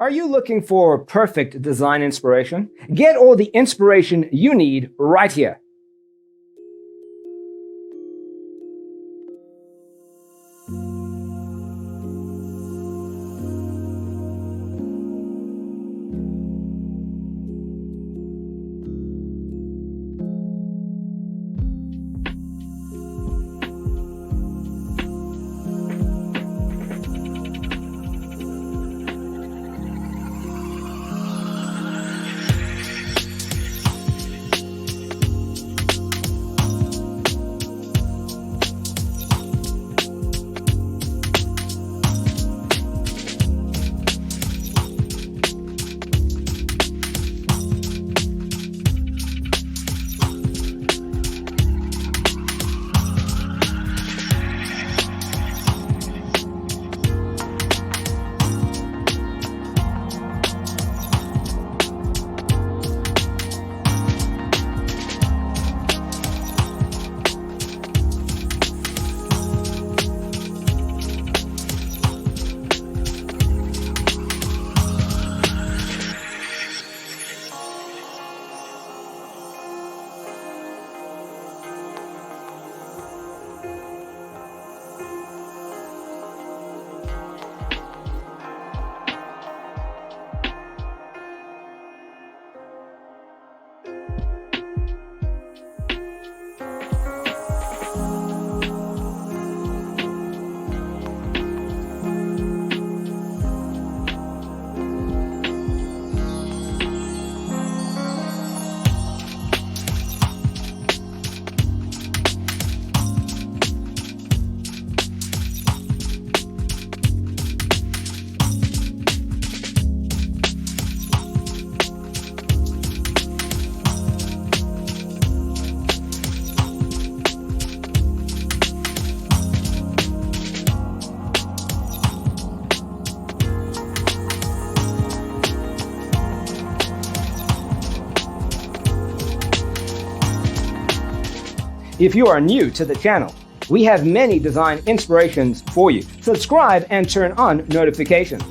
Are you looking for perfect design inspiration? Get all the inspiration you need right here. If you are new to the channel, we have many design inspirations for you. Subscribe and turn on notifications.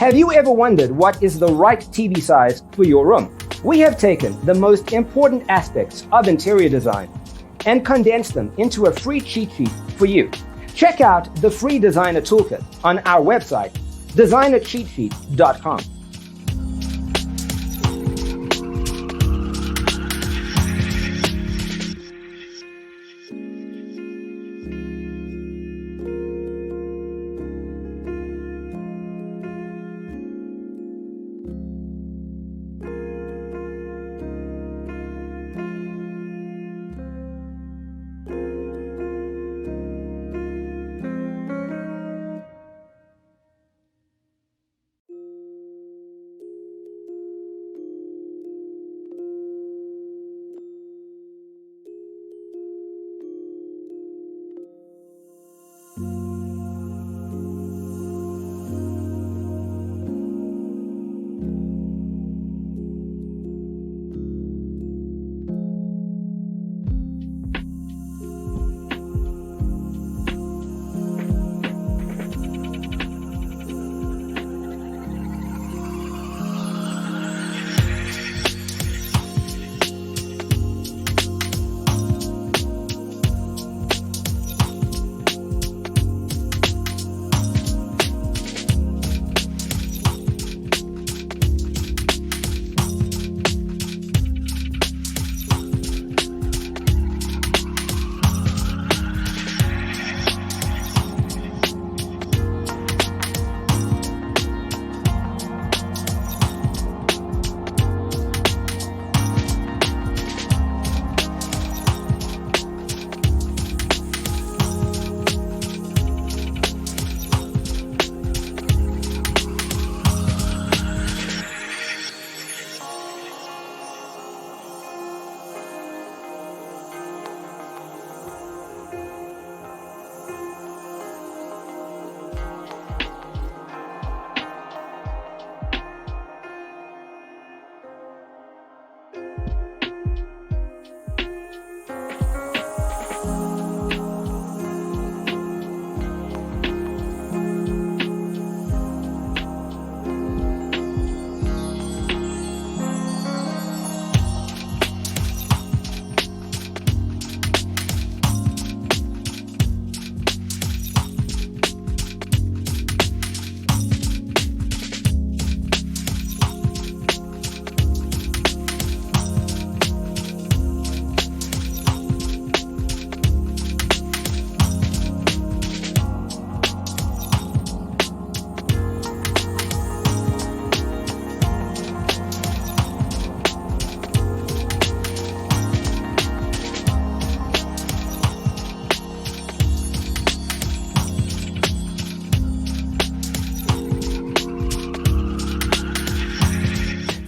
Have you ever wondered what is the right TV size for your room? We have taken the most important aspects of interior design and condensed them into a free cheat sheet for you. Check out the free designer toolkit on our website, designercheatsheet.com.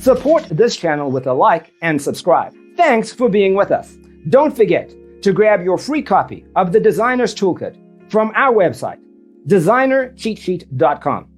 Support this channel with a like and subscribe. Thanks for being with us. Don't forget to grab your free copy of the Designer's Toolkit from our website, designercheatsheet.com.